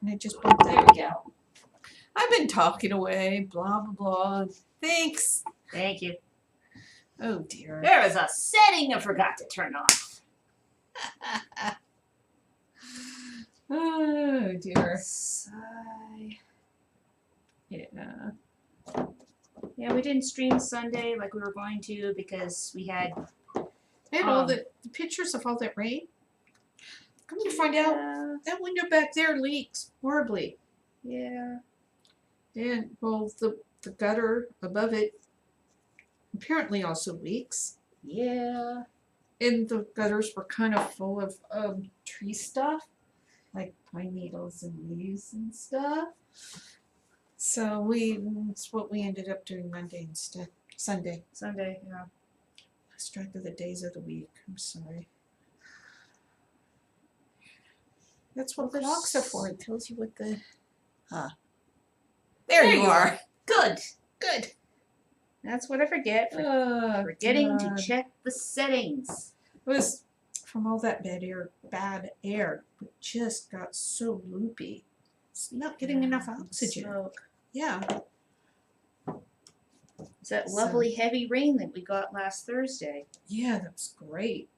and I just bumped There that we again. go. I've been talking away, blah, blah, blah. Thanks. Thank you. Oh, dear. There is a setting I forgot to turn off. Oh, dear. Sigh. Yeah. Yeah, we didn't stream Sunday like we were going to because we had. And all the pictures of all that rain. Come to find out, that window back there leaks horribly. Yeah. And, well, the gutter above it apparently also leaks. Yeah. And the gutters were kind of full of tree stuff, like pine needles and leaves and stuff. So that's what we ended up doing Monday instead. Sunday. Sunday, yeah. Lost track of the days of the week. I'm sorry. That's what clocks are for. It tells you what the. There you are. Good. Good. That's what I forget. Forgetting to check the settings. It was from all that bad air. It just got so loopy. It's not getting enough oxygen. Smoke. Yeah. It's that lovely heavy rain that we got last Thursday. Yeah, that was great.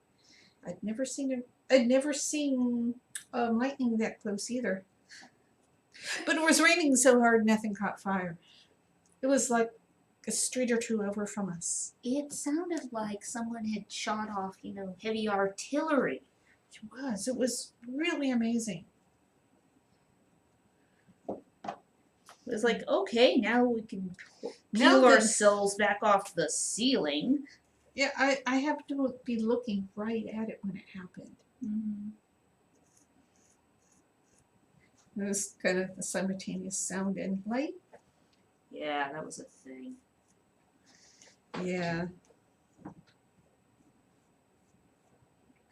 I'd never seen lightning that close either. But it was raining so hard, nothing caught fire. It was like a street or two over from us. It sounded like someone had shot off, heavy artillery. It was really amazing. It was like, okay, now we can peel ourselves back off the ceiling. Yeah, I have to be looking right at it when it happened. Mm-hmm. It was kind of the simultaneous sound and light. Yeah, that was a thing. Yeah.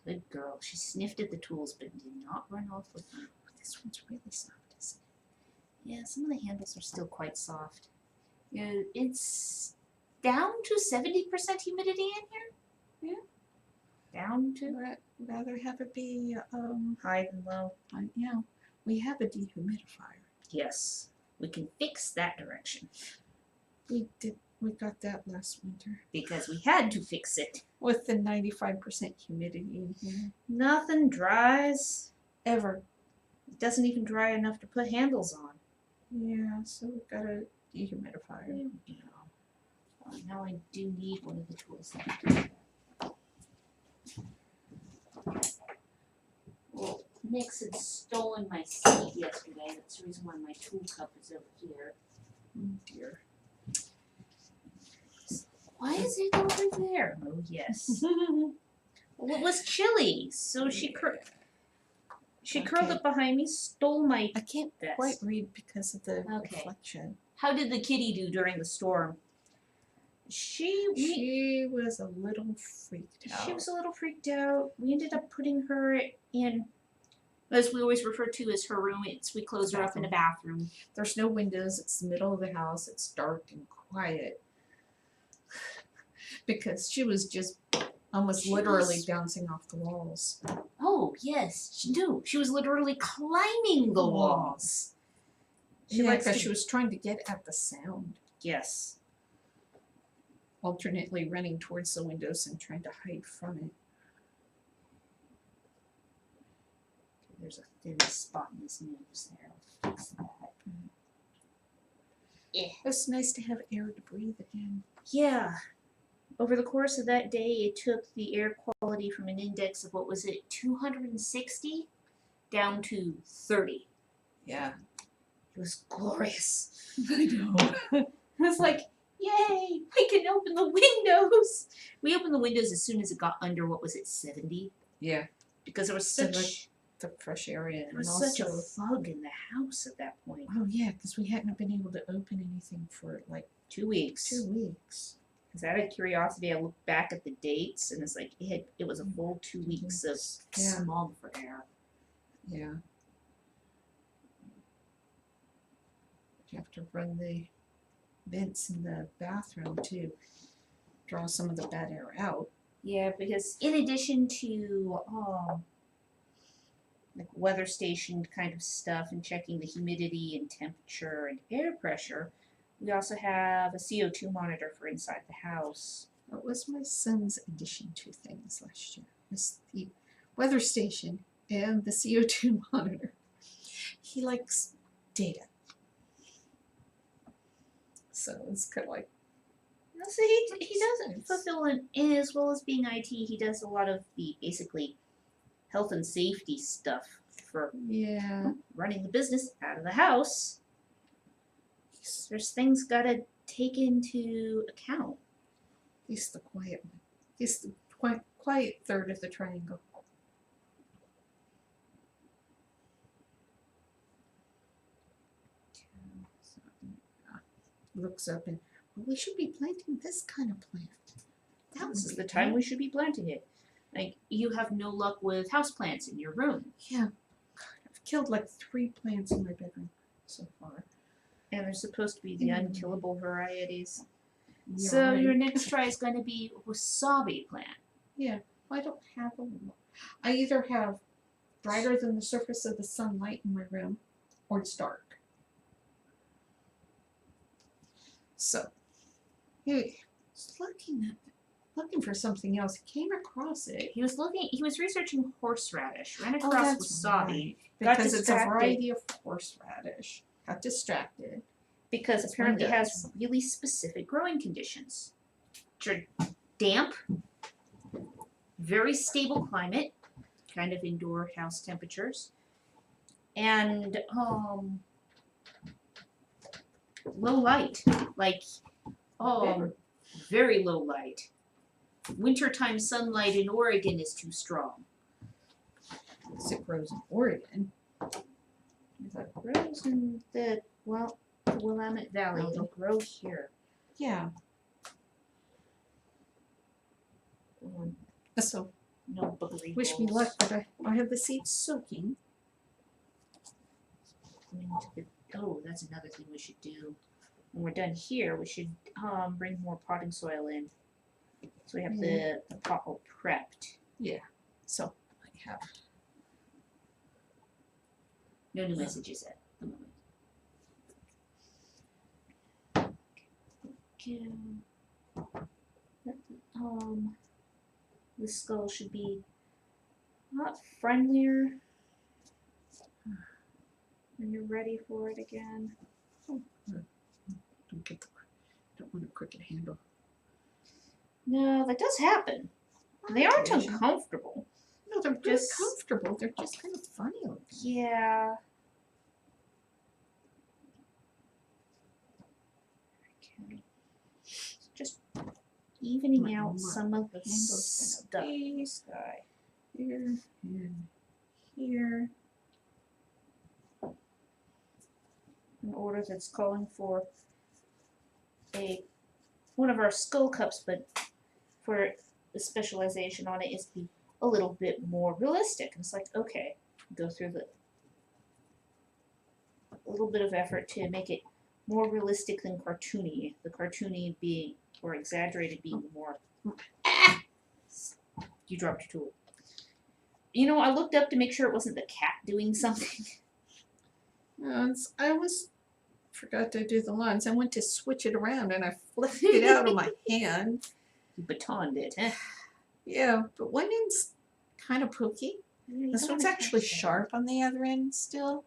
Good girl. She sniffed at the tools but did not run off with them. This one's really soft, isn't it? Yeah, some of the handles are still quite soft. Yeah, it's down to 70% humidity in here. Yeah. Down to? I'd rather have it be high than low. Yeah. We have a dehumidifier. Yes. We can fix that direction. We got that last winter. Because we had to fix it. With the 95% humidity in here. Nothing dries. Ever. It doesn't even dry enough to put handles on. Yeah, so we've got a dehumidifier. Yeah. Well, now I do need one of the tools left. Well, Nix had stolen my seat yesterday. That's the reason why my tool cup is over here. Oh dear. Why is it over there? Oh, yes. Well, it was chilly, so she curled up behind me, stole my I can't vest. quite read because of the reflection. How did the kitty do during the storm? She was a little freaked out. She was a little freaked out. We ended up putting her in, as we always refer to as her room. We closed her up in a bathroom. There's no windows. It's the middle of the house. It's dark and quiet. Because she was just almost literally bouncing off the walls. Oh, yes. She was literally climbing the walls. Because she was trying to get at the sound. Yes. Alternately running towards the windows and trying to hide from it. There's a thin spot in his nose there. I'll fix that. Yeah. It's nice to have air to breathe again. Yeah. Over the course of that day, it took the air quality from an index of, 260 down to 30. Yeah. It was glorious. I know. I was like, yay, we can open the windows. We opened the windows as soon as it got under, 70? Yeah. Because there was such the fresh area. There was such a fog in the house at that point. Oh yeah, because we hadn't been able to open anything for like 2 weeks. 2 weeks. Because out of curiosity, I looked back at the dates, and it's like it was a full 2 weeks of smog for air. Yeah. You have to run the vents in the bathroom to draw some of the bad air out. Yeah, because in addition to like weather station kind of stuff and checking the humidity and temperature and air pressure. We also have a CO2 monitor for inside the house. That was my son's addition to things last year. Was the weather station and the CO2 monitor. He likes data. So it's kind of like, So he doesn't fulfill it as well as being IT. He does a lot of the basically health and safety stuff for yeah. running the business out of the house. There's things gotta take into account. He's the quiet one. He's the quiet third of the triangle. Looks up and, well, we should be planting this kind of plant. That This would is be the time good. we should be planting it. Like, you have no luck with houseplants in your room. Yeah. God, I've killed like 3 plants in my bedroom so far. And they're supposed to be the unkillable varieties. Yeah, So right. your next try is going to be wasabi plant. Yeah, I don't have a lot. I either have brighter than the surface of the sunlight in my room, or it's dark. So, he was looking for something else. He came across it. He was researching horseradish, ran Oh, across that's wasabi. right. Got Because it's a distracted. variety of horseradish. Got distracted. Because This apparently it one has does. really specific growing conditions. Damp, very stable climate, kind of indoor house temperatures, and low light, like very low light. Wintertime sunlight in Oregon is too strong. It grows in Oregon. It grows in the Willamette Valley. It'll grow here. Yeah. So, No buggery wish me holes. luck, but I have the seeds soaking. Oh, that's another thing we should do. When we're done here, we should bring more potting soil in. So we have the pot all prepped. So, I have. No new messages at the moment. Okay. The skull should be not friendlier when you're ready for it again. Don't want a crooked handle. No, that does happen. They aren't Occasion. uncomfortable. No, they're Just- just comfortable. They're just kind of funny looking. Yeah. Okay. Just evening My- out my some of the handle's stuff gonna in be the sky. Here and here. An order that's calling for one of our skull cups, but for the specialization on it is to be a little bit more realistic. And it's like, okay, go through a little bit of effort to make it more realistic than cartoony. The cartoony being, or exaggerated being more. You dropped your tool. You know, I looked up to make sure it wasn't the cat doing something. I almost forgot to do the lines. I went to switch it around and I flipped it out of my hand. You batoned it, eh? Yeah, but one end's kind of pokey. This one's actually sharp on the other end still.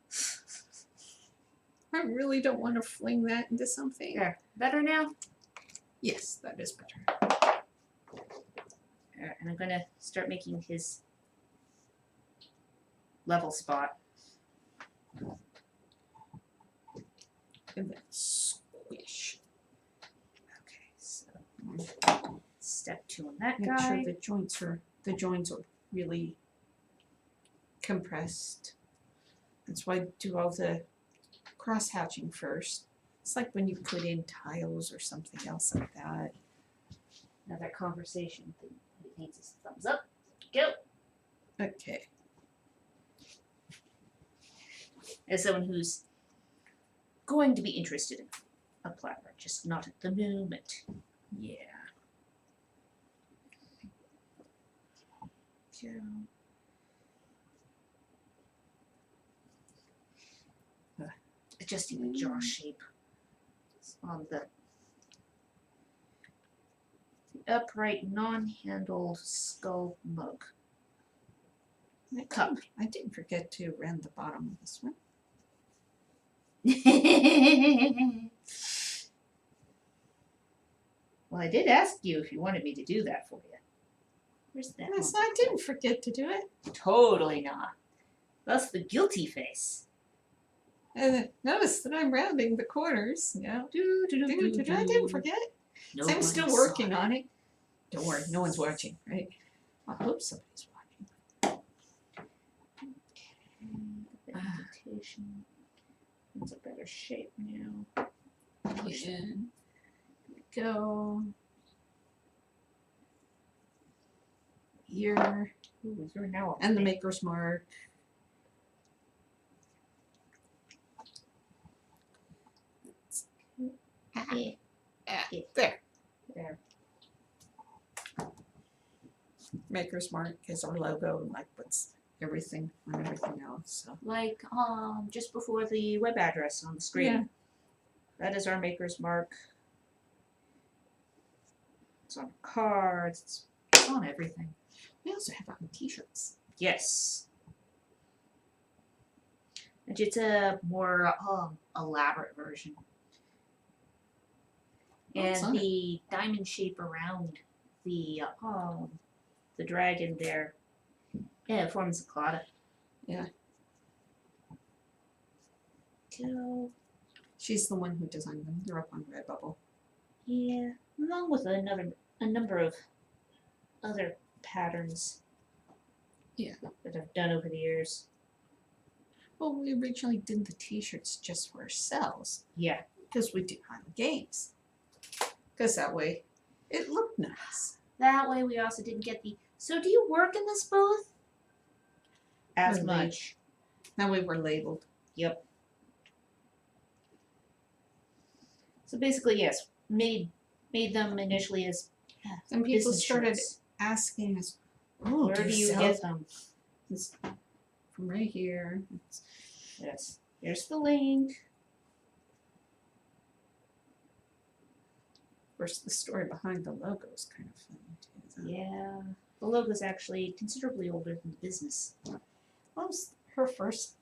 I really don't want to fling that into something. There, better now? Yes, that is better. And I'm gonna start making his level spot. And then squish. Okay, so step 2 on that Make guy. sure the joints are really compressed. That's why I do all the cross hatching first. It's like when you put in tiles or something else like that. Another conversation thing. It needs his thumbs up. Go. Okay. As someone who's going to be interested in a platter, just not at the moment. Yeah. Yeah. adjusting the jaw shape on the upright, non-handled skull mug. Cup. I didn't forget to round the bottom of this one. Well, I did ask you if you wanted me to do that for you. Where's that? Yes, one? I didn't forget to do it. Totally not. That's the guilty face. And notice that I'm rounding the corners. Yeah. I didn't forget. So I'm still working on it. Don't worry, no one's watching, right? I hope somebody's watching. The indentation. It's a better shape now. Push it. Here we go. Here. Ooh, you're now And the maker's mark. There. There. Maker's mark is our logo, like what's everything on everything else. So Like just before the web address on the screen. Yeah. That is our maker's mark. It's on cards. It's on everything. we also have it on t-shirts. Yes. And it's a more elaborate version. What's And on it? the diamond shape around the dragon there, yeah, it forms a clada. Yeah. So, She's the one who designed them. They're up on Redbubble. yeah, along with a number of other patterns. Yeah. That I've done over the years. Well, we originally did the t-shirts just for ourselves Yeah. because we do Highland Games. Because that way it looked nice. That way we also didn't get the, so do you work in this booth? As Really? much. That way we're labeled. Yep. So basically, yes, made them initially as And people business started shirts. asking us, oh, Where do you sell get them? this from right here? It's, Yes. Here's the link. of course, the story behind the logo is kind of funny too. though. Yeah. The logo's actually considerably older than the business. Well, it was her first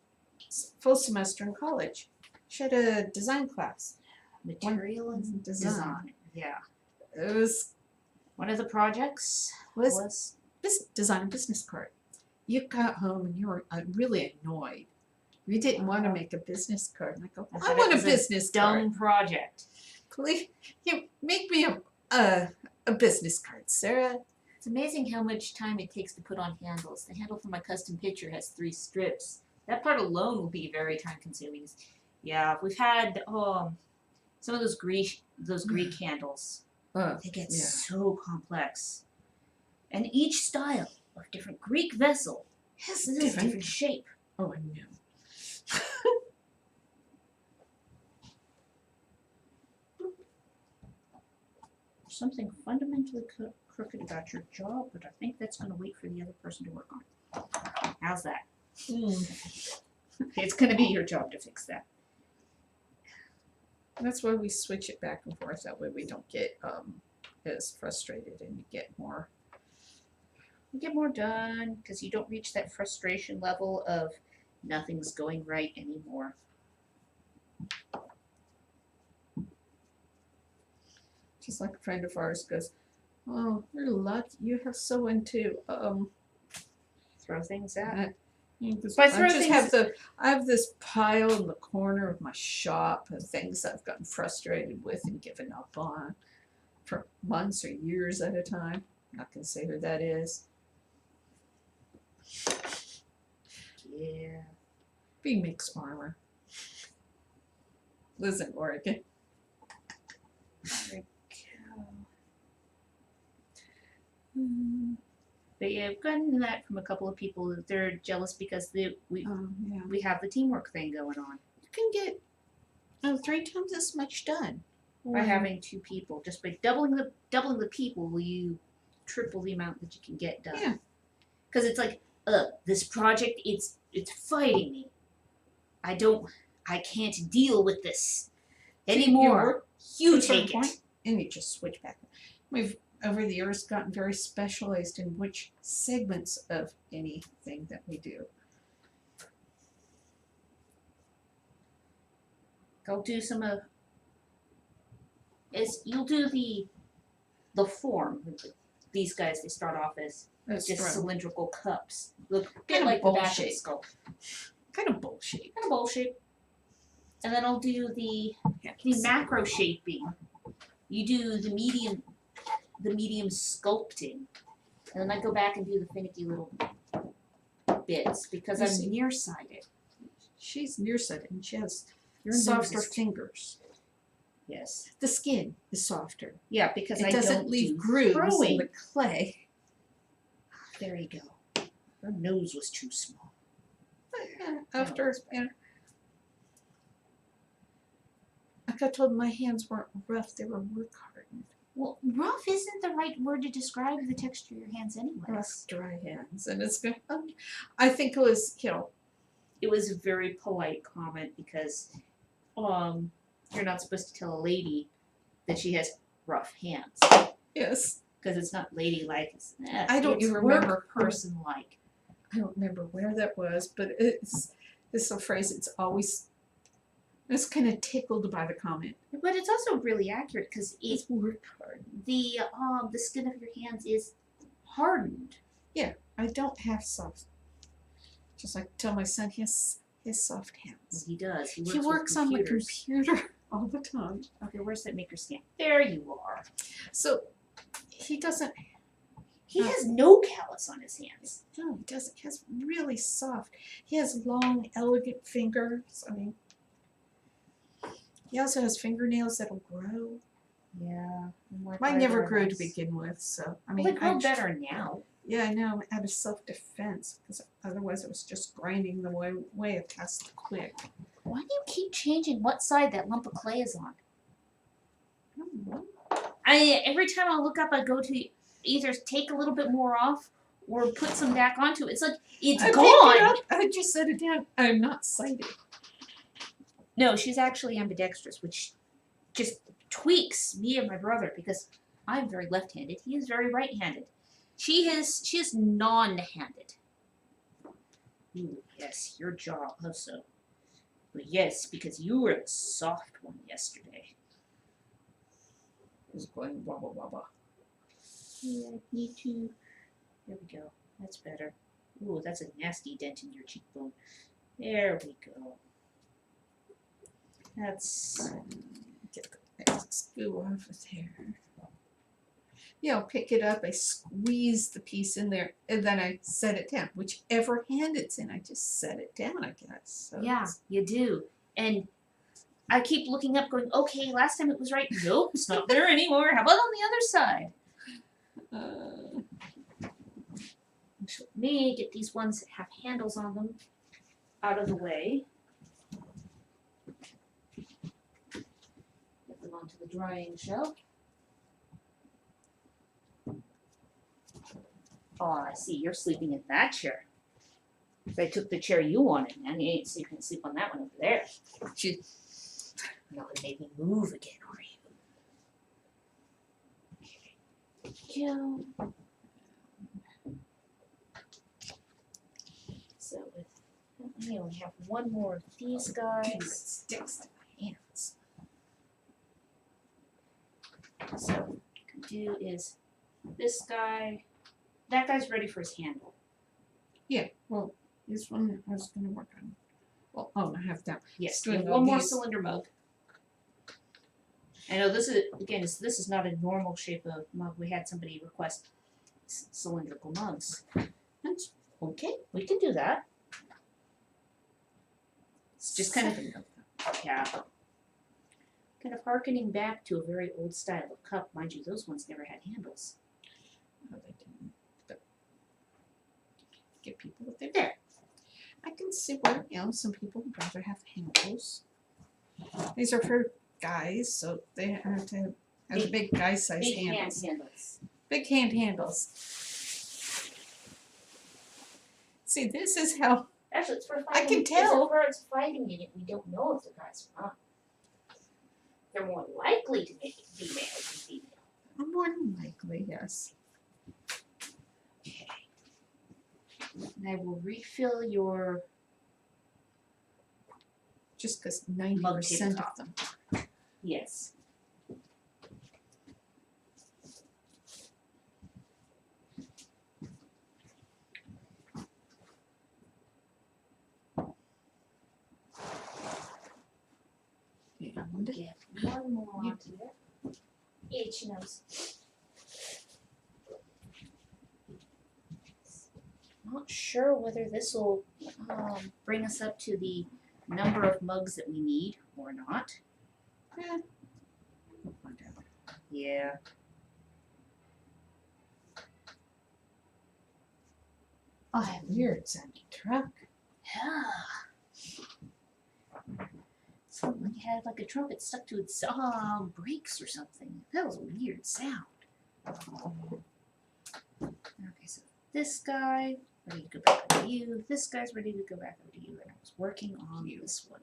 full semester in college. She had a design class. Material and design. Yeah. It was One of the projects was design a business card. You got home and you were really annoyed. You didn't want to make a business card. And I go, I I thought want it a was a business card. dumb project. Please, you make me a business card, Sarah. It's amazing how much time it takes to put on handles. The handle for my custom picture has 3 strips. That part alone will be very time consuming. Yeah, we've had some of those Greek handles. They get Yeah. so complex. And each style of different Greek vessel Has has a different shape. Oh, I know. There's something fundamentally crooked about your job, but I think that's going to wait for the other person to work on. How's that? It's going to be your job to fix that. That's why we switch it back and forth. That way we don't get as frustrated and you get more. You get more done because you don't reach that frustration level of nothing's going right anymore. Just like a friend of ours goes, oh, you're lucky. You have someone to Throw things out. I have this pile in the corner of my shop of things I've gotten frustrated with and given up on for months or years at a time. I'm not gonna say who that is. Yeah. Be mix farmer. Lives in Oregon. But yeah, I've gotten that from a couple of people that they're jealous because Yeah. we have the teamwork thing going on. You can get 3 times as much done By having 2 people. Just by doubling the people, you triple the amount that you can get done. Yeah. Because it's like, this project, it's fighting me. I don't I can't deal with this So anymore. you You work to a certain take it. point, and you just switch back. We've over the years gotten very specialized in which segments of anything that we do. I'll do some of. You'll do the form. These guys, they start off as That's just right. cylindrical cups. Look a bit Kind of like the bowl back of the shape. skull. Kind of bullshit. Kind of bowl shape. And then I'll do the macro shaping. You do the medium sculpting. And then I go back and do the finicky little bits because You I'm see. nearsighted. She's nearsighted and she has Your nose softer is- fingers. Yes. The skin is softer. Yeah, because It I doesn't don't leave do grooves in throwing. the clay. There you go. Her nose was too small. After, like I told, my hands weren't rough; they were work hardened. Well, rough isn't the right word to describe the texture of your hands anyways. Rough, dry hands, and it's good. I think it was, It was a very polite comment because you're not supposed to tell a lady that she has rough hands yes. because it's not ladylike. It's, I don't it's even remember work person like. I don't remember where that was, but it's a phrase. It's always. I was kind of tickled by the comment. But it's also really accurate because It's work hard. the skin of your hands is hardened. I don't have soft. Just like tell my son, he has soft hands. He does. He works on the computer all the time. Okay, where's that maker scan? There you are. So he doesn't. He has no callus on his hands. No, he doesn't. He has really soft. He has long, elegant fingers. I mean, he also has fingernails that'll grow. Yeah. Mine never grew to begin with, so I mean, They grow I- better now. Yeah, I know. Out of self-defense, because otherwise it was just grinding the way past the quick. Why do you keep changing what side that lump of clay is on? I don't know. Every time I look up, I go to either take a little bit more off or put some back onto it. It's like it's I picked gone. it up. I just set it down. I'm not sighted. No, she's actually ambidextrous, which just tweaks me and my brother because I'm very left-handed. He is very right-handed. She is non-handed. Ooh, yes, your jaw also. But yes, because you were the soft one yesterday. It's going wobble wobble. Yeah, I need to. There we go. That's better. Ooh, that's a nasty dent in your cheekbone. There we go. That's. Get the screw off of there. Yeah, I'll pick it up. I squeeze the piece in there, and then I set it down. Whichever hand it's in, I just set it down. I guess. So Yeah, you do. And I keep looking up, going, okay, last time it was right. Nope, it's not there anymore. How about on the other side? So let me get these ones that have handles on them out of the way. Get them onto the drying shelf. Oh, I see. You're sleeping in that chair. If I took the chair you wanted, man, you ain't gonna sleep on that one over there. She- You're not gonna make me move again, are you? Yeah. So with I only have one more of these It guys. sticks to my hands. So what I can do is this guy. That guy's ready for his handle. Yeah. Well, this one I was going to work on. Well, oh, I have that. Yes, Doing we have all one more these. cylinder mug. I know this is again. This is not a normal shape of mug. We had somebody request cylindrical mugs. That's okay. We can do that. It's just kind of yeah, kind of harkening back to a very old style of cup. Mind you, those ones never had handles. No, they didn't. But give people what they're There. I can see where, some people would rather have handles. These are for guys, so they have to have big guy size Big handles. hand handles. Big hand handles. See, this is how Actually, it's for I fighting. can tell. It's for it's fighting in it. We don't know if the guys or not. They're more likely to make it be male than female. More than likely, yes. Okay. And I will refill your. Just because 90% of tabletop. them. Yes. And Get one more onto there. Each nose. Not sure whether this will bring us up to the number of mugs that we need or not. yeah, we'll find out. Yeah. Oh, that weird sounding truck. Yeah. Something had like a trumpet stuck to its brakes or something. That was a weird sound. Okay, so this guy ready to go back over to you. This guy's ready to go back over to you. And I was working on this one.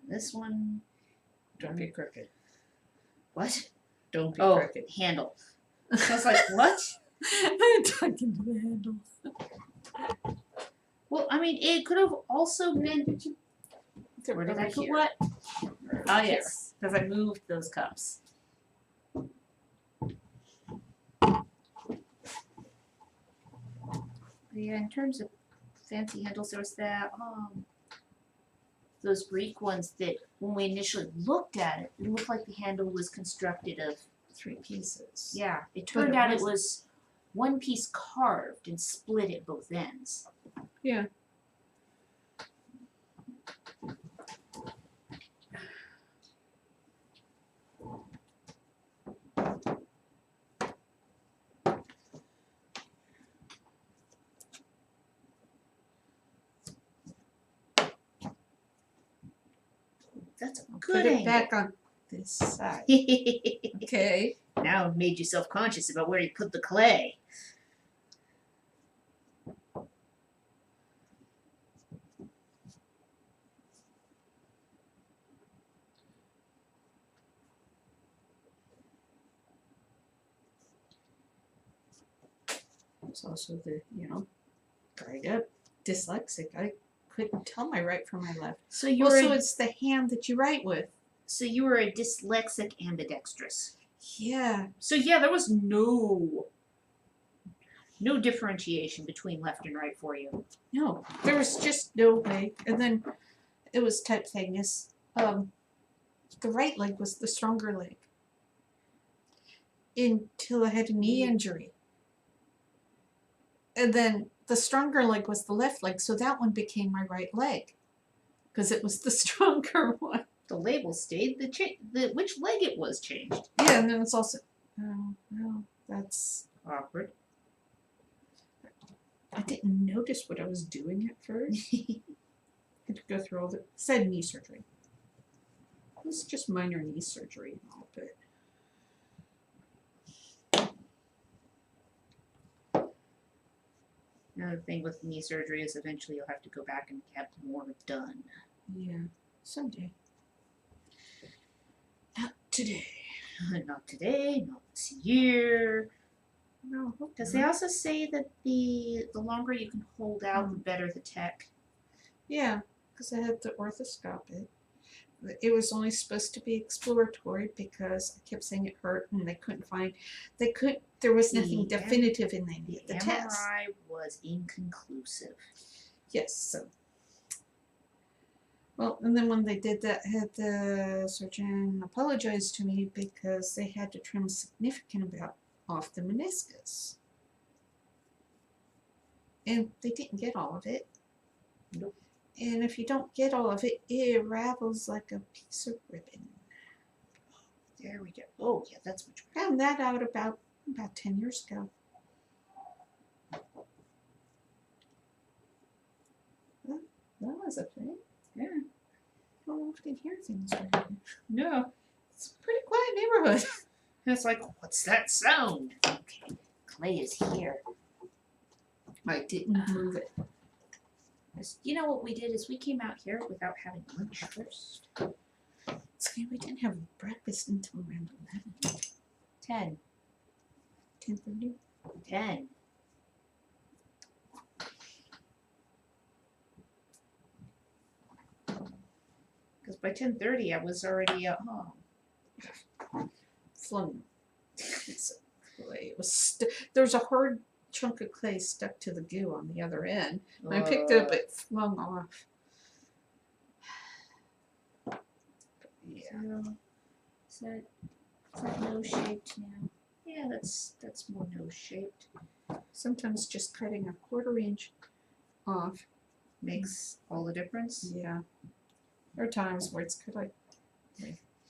This one. Don't be crooked. What? Don't be Oh, crooked. handle. I was like, what? I'm talking to the handle. Well, I mean, it could have also been. Where did I put what? Oh, yes, because I moved those cups. Yeah, in terms of fancy handles, there was that, those Greek ones that when we initially looked at it, it looked like the handle was constructed of, 3 pieces. yeah, it turned it out it wasn't. was one piece carved and split at both ends. Yeah. That's a Put good it angle. back on this side. Okay. Now it made you self-conscious about where you put the clay. It's also the, kind of dyslexic. I couldn't tell my right from my left. So you're Also, it's the hand that you write with. so you were a dyslexic ambidextrous. Yeah. So yeah, there was no differentiation between left and right for you. No, there was just no way. And then it was type thing is, the right leg was the stronger leg. Until I had a knee injury. And then the stronger leg was the left leg, so that one became my right leg. Because it was the stronger one. The label stayed. The which leg it was changed. Yeah, and then it's also, oh, well, that's, Awkward. I didn't notice what I was doing at first. Had to go through all the, said knee surgery. It was just minor knee surgery and all, but. Another thing with knee surgery is eventually you'll have to go back and have more done. Yeah, someday. Not today. Not today, not this year. No, hope Because not. they also say that the longer you can hold out, the better the tech. Yeah, because I had to orthoscope it. It was only supposed to be exploratory because I kept saying it hurt and they couldn't find, there was nothing The definitive in any The of the tests. MRI was inconclusive. Yes, so. Well, and then when they did that, had the surgeon apologize to me because they had to trim a significant amount off the meniscus. And they didn't get all of it. Nope. And if you don't get all of it, it ravels like a piece of ribbon. There we go. Oh, yeah, that's much better. Found that out about 10 years ago. Well, that was a thing. Yeah. I don't often hear things like that. No. It's a pretty quiet neighborhood. And it's like, what's that sound? Okay, clay is here. I didn't move it. You know what we did is we came out here without having lunch first. It's okay, we didn't have breakfast until around 11, 10. 10:30. 10. Because by 10:30 I was already at home. Flung piece of clay. It was there's a hard chunk of clay stuck to the goo on the other end. When I picked it up, it flung off. Yeah. So, is that nose shaped now? Yeah, that's more nose shaped. Sometimes just cutting a 1/4 inch off. Makes all the difference. Yeah. There are times where it's like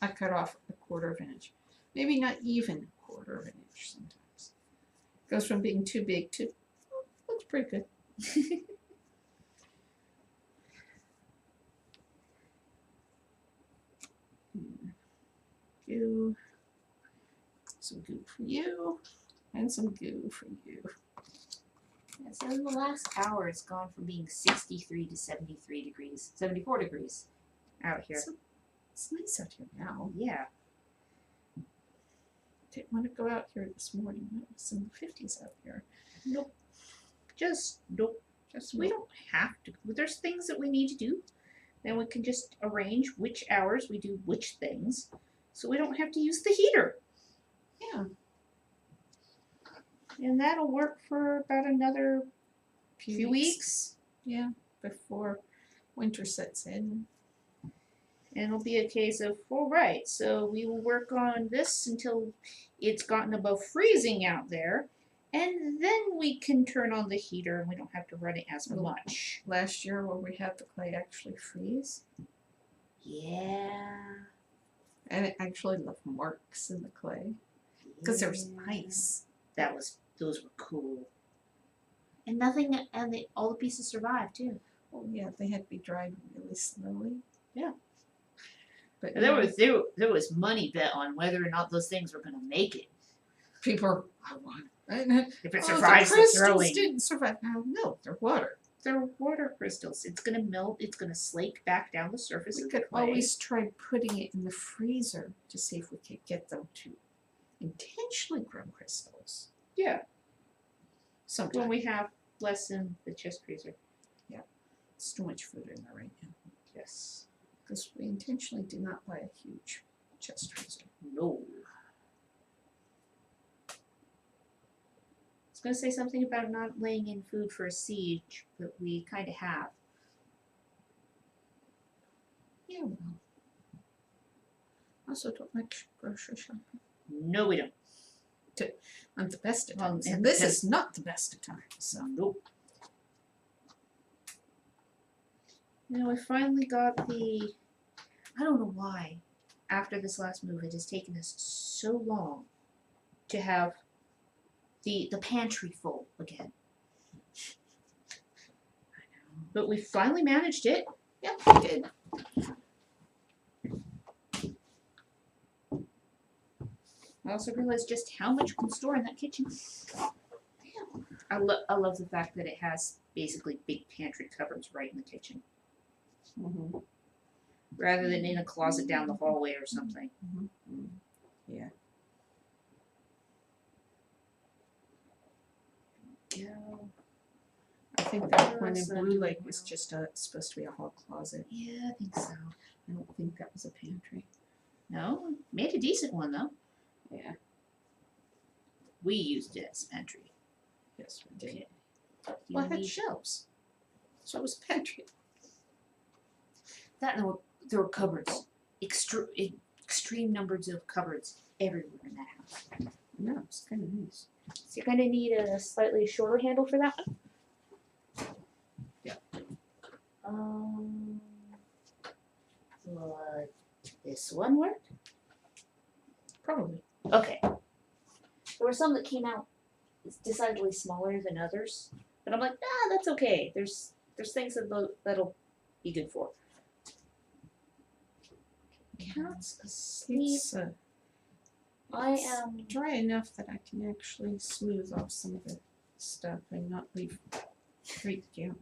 I cut off a 1/4 inch. Maybe not even a 1/4 inch sometimes. Goes from being too big to looks pretty good. Goo. Some goo for you. And some goo for you. Yeah, so in the last hour it's gone from being 63 to 73 degrees. 74 degrees out here. So, it's nice out here now. Yeah. Didn't want to go out here this morning. It was in the 50s out here. Nope. Just nope. We don't have to. There's things that we need to do. Then we can just arrange which hours we do which things, so we don't have to use the heater. Yeah. And that'll work for about another few weeks. Yeah, before winter sets in. And it'll be a case of, all right, so we will work on this until it's gotten above freezing out there. And then we can turn on the heater and we don't have to run it as much. Last year where we had the clay actually freeze. Yeah. And it actually left marks in the clay. Because there was ice. Those were cool. And all the pieces survived too. Oh yeah, they had to be dried really slowly. Yeah. But And there was money bet on whether or not those things were going to make it. people are, I want. If it survives the throwing. Didn't survive. No, they're water. They're water crystals. It's going to melt. It's going to slake back down the surface We of the could clay. always try putting it in the freezer to see if we could get them to intentionally grow crystals. Yeah. Sometimes. When we have less in the chest freezer. It's too much food in there right now. Yes. Because we intentionally did not buy a huge chest freezer. No. I was going to say something about not laying in food for a siege, but we kind of have. Yeah, well. Also don't like grocery shopping. No, we don't. On the best of Well, times. and And this because- is not the best of times. So Nope. You know, I finally got the. I don't know why. After this last move, it has taken us so long to have the pantry full again. But we finally managed it. yeah, we did. I also realized just how much we can store in that kitchen. I love the fact that it has basically big pantry cupboards right in the kitchen, Mm-hmm. rather than in a closet down the hallway or something. Yeah. Yeah. I think that one in Blue Lake was just supposed to be a hall closet. Yeah, I think so. I don't think that was a pantry. No, made a decent one though. Yeah. We used it as pantry. Yes, we did. Okay. Well, it You had need- shelves. So it was a pantry. That and there were cupboards, extreme numbers of cupboards everywhere in that house. No, it's kind of nice. So you're gonna need a slightly shorter handle for that one. Yeah. Would this one work? Probably. Okay. There were some that came out decidedly smaller than others, but I'm like, that's okay. There's things that'll be good for. Cat's asleep. It's I it's am. dry enough that I can actually smooth off some of the stuff and not leave creep down.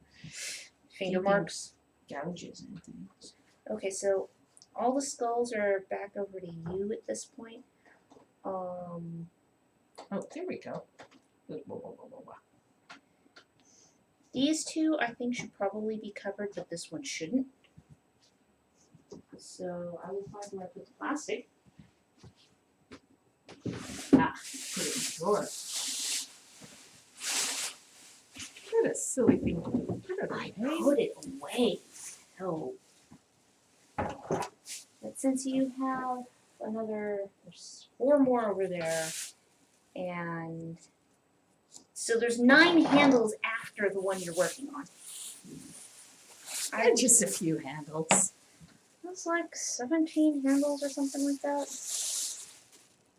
Finger Keeping- marks. gouges and things. Okay, so all the skulls are back over to you at this point. Oh, there we go. Whoa, whoa, whoa, whoa, whoa. These two I think should probably be covered, but this one shouldn't. So I will find where I put the plastic. Ah, put it in the drawer. What a silly thing to do. Put it I away. put it away. So, but since you have there's 4 more over there, and so there's 9 handles after the one you're working on. And just a few handles. It's like 17 handles or something like that.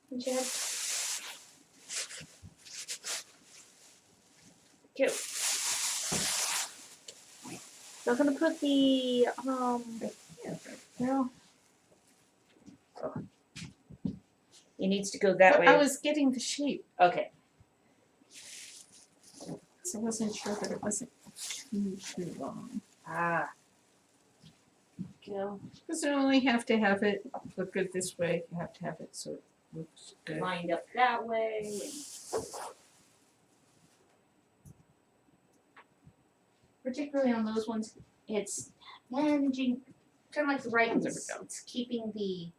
Did you have? Cute. So I'm gonna put the Yeah, well, it needs to go that but way. I was getting the shape, Okay. so I wasn't sure that it wasn't too long. Ah. Go. Because you only have to have it look good this way. You have to have it so it looks good. Lined up that way. Particularly on those ones, it's managing, kind of like the right There we ones. go. It's keeping the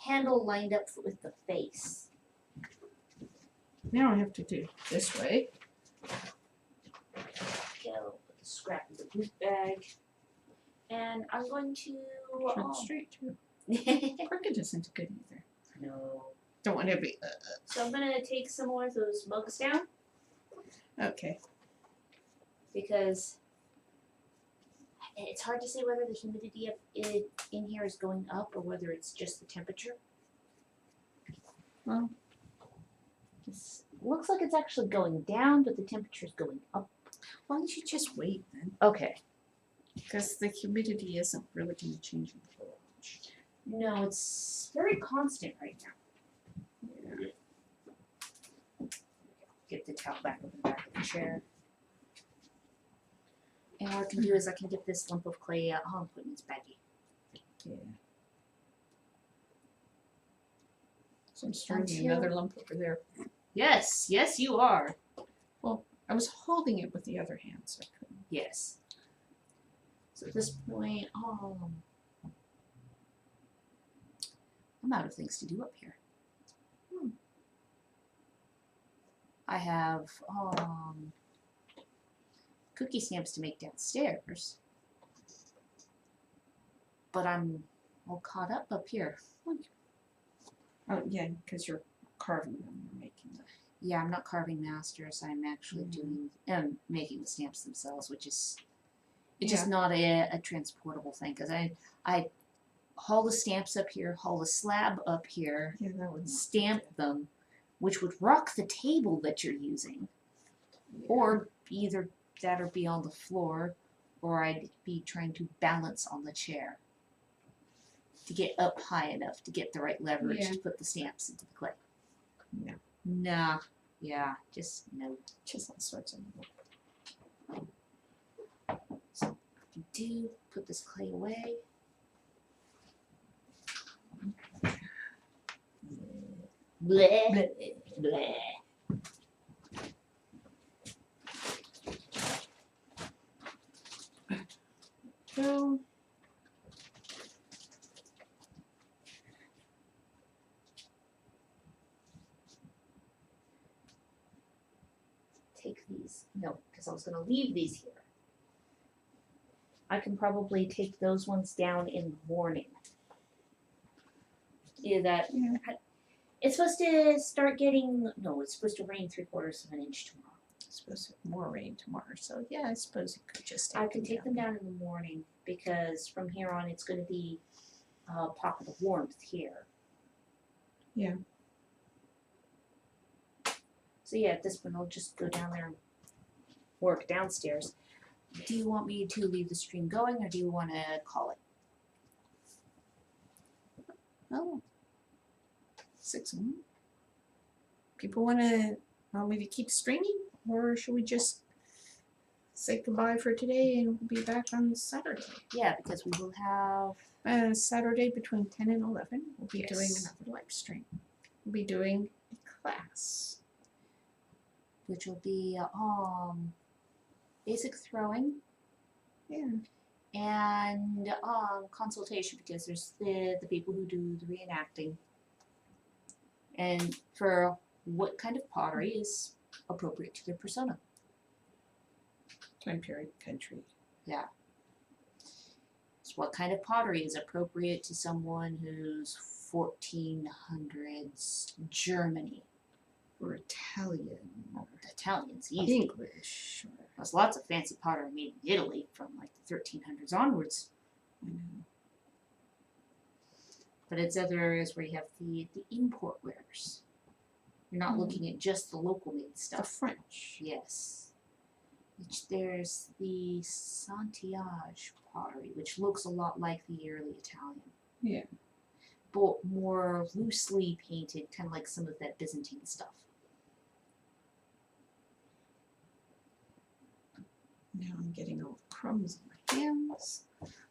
handle lined up with the face. Now I have to do this way. Go put the scrap in the boot bag. And I'm going to. Turn straight too. Crooked isn't good either. No. Don't want to be. So I'm gonna take some more of those mugs down Okay. because it's hard to say whether the humidity of it in here is going up or whether it's just the temperature. Well, It looks like it's actually going down, but the temperature's going up. why don't you just wait then? Okay. Because the humidity isn't really going to change a whole much. No, it's very constant right now. Get the towel back over the back of the chair. And what I can do is I can get this lump of clay out. Oh, I'm putting its baggie. Yeah. So I'm starting Until- another lump over there. Yes, yes, you are. I was holding it with the other hand, so I couldn't. Yes. So at this point, I'm out of things to do up here. I have cookie stamps to make downstairs, but I'm all caught up here. Oh, yeah, because you're carving them, you're making them. Yeah, I'm not carving masters. I'm actually doing making the stamps themselves, which is it's just not a transportable thing because I haul the stamps up here, haul the slab up here, Yeah, that would stamp them, which would rock the table that you're using, or either that or be on the floor, or I'd be trying to balance on the chair to get up high enough to get the right leverage Yeah. to put the stamps into the clay. No. Nah, yeah, just no. just all sorts of. You do put this clay away. Bleh. Bleh. So, Take these. No, because I was going to leave these here. I can probably take those ones down in the morning. Yeah, that. yeah. It's supposed to start getting. No, it's supposed to rain 3/4 of an inch tomorrow. It's supposed to have more rain tomorrow, so yeah, I suppose you could just take I can take them down in the morning because from here on it's going to be a pocket of warmth here. Yeah. So yeah, at this point I'll just go down there and work downstairs. Do you want me to leave the stream going or do you want to call it? Oh. 6 of them. People want me to keep streaming, or should we just say goodbye for today, and we'll be back on Saturday. Yeah, because we will have Saturday between 10 and 11, we'll be doing Yes. another live stream. We'll be doing a class. which will be basic throwing Yeah. and consultation, because there's the people who do the reenacting and for what kind of pottery is appropriate to their persona. Time period, country. So what kind of pottery is appropriate to someone who's 1400s Germany? Or Italian. Well, Italian's easy. English. Or, There's lots of fancy pottery made in Italy from like the 1300s onwards. I know. But it's other areas where you have the import wares. You're not looking at just the local made The stuff. French. Yes. Which there's the Santiage pottery, which looks a lot like the early Italian. Yeah. But more loosely painted, kind of like some of that Byzantine stuff. Now I'm getting all the crumbs on my hands.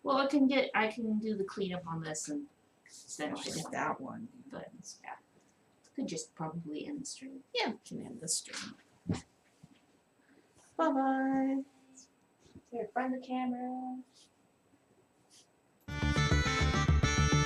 Well, I can do the cleanup on this and I finish did it. that one. But yeah, could just probably end the stream. Yeah, we can end the stream. Bye-bye. Here, find the camera.